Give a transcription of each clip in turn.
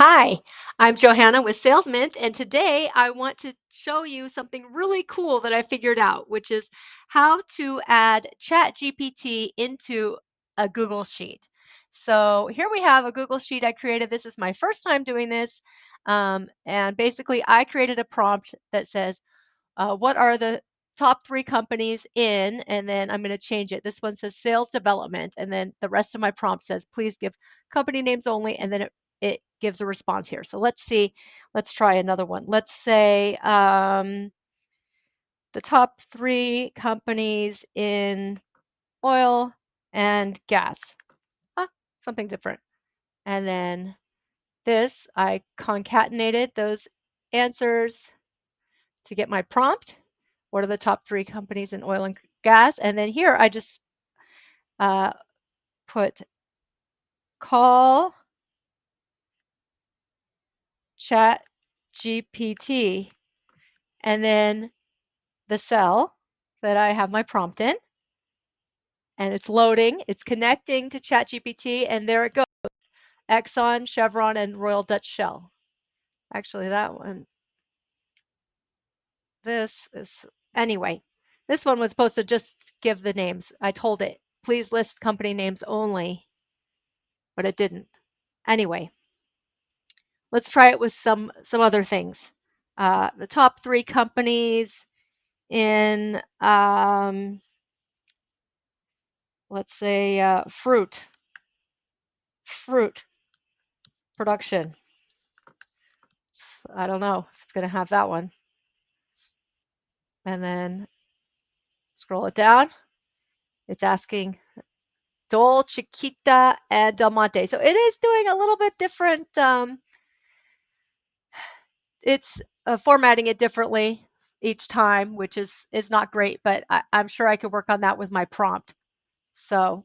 Hi, I'm Johanna with SalesMint, and today I want to show you something really cool that I figured out, which is how to add ChatGPT into a Google Sheet. So here we have a Google Sheet I created. This is my first time doing this. And basically, I created a prompt that says, what are the top three companies in, and then I'm going to change it. This one says sales development, and then the rest of my prompt says, please give company names only, and then it gives a response here. So let's see, let's try another one. Let's say the top three companies in oil and gas. Ah, something different. And then this, I concatenated those answers to get my prompt. What are the top three companies in oil and gas? And then here I just uh, put call chat GPT and then the cell that I have my prompt in. And it's loading, it's connecting to ChatGPT, and there it goes. Exxon, Chevron, and Royal Dutch Shell. Actually, that one, this is, anyway, this one was supposed to just give the names. I told it, please list company names only, but it didn't. Anyway, let's try it with some other things. The top three companies in, let's say, fruit production. I don't know if it's going to have that one. And then scroll it down. It's asking Dole, Chiquita, and Del Monte. So it is doing a little bit different. It's formatting it differently each time, which is not great, but I'm sure I could work on that with my prompt. So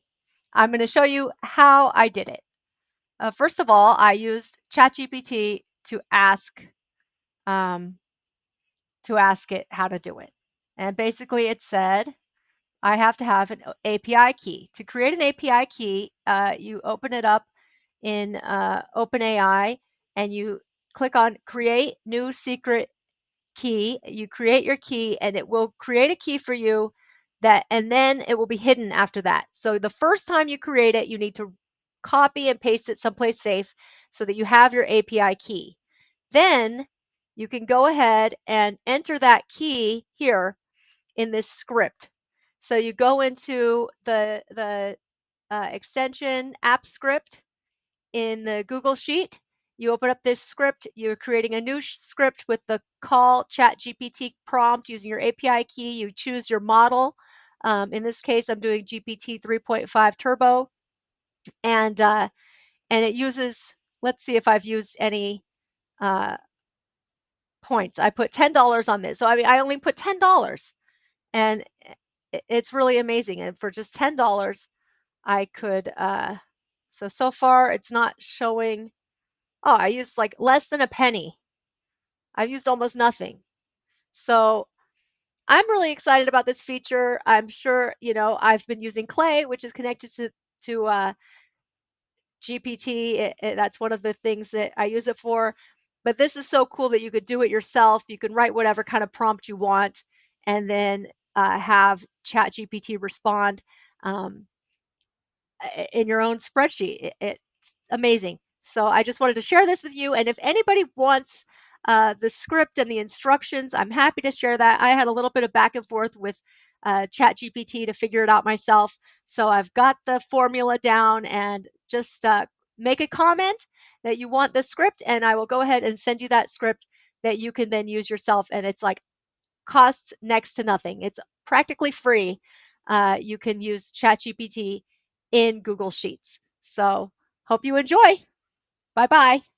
I'm going to show you how I did it. First of all, I used ChatGPT um, to ask it how to do it. And basically it said, I have to have an API key. To create an API key, you open it up in OpenAI and you click on create new secret key. You create your key and it will create a key for you and then it will be hidden after that. So the first time you create it, you need to copy and paste it someplace safe so that you have your API key. Then you can go ahead and enter that key here in this script. So you go into the extension app script in the Google Sheet. You open up this script. You're creating a new script with the call ChatGPT prompt using your API key. You choose your model. In this case, I'm doing GPT 3.5 Turbo, and it uses. Let's see if I've used any uh, points. I put $10 on this, so I mean I only put $10, and it's really amazing. And for just $10, I could. So far it's not showing. Oh, I used like less than a penny. I've used almost nothing. So I'm really excited about this feature. I'm sure, I've been using Clay, which is connected to GPT. That's one of the things that I use it for. But this is so cool that you could do it yourself. You can write whatever kind of prompt you want and then have ChatGPT respond um, in your own spreadsheet. It's amazing. So I just wanted to share this with you. And if anybody wants the script and the instructions, I'm happy to share that. I had a little bit of back and forth with ChatGPT to figure it out myself. So I've got the formula down, and just make a comment that you want the script, and I will go ahead and send you that script that you can then use yourself. And it's like costs next to nothing. It's practically free. You can use ChatGPT in Google Sheets. So hope you enjoy. Bye bye.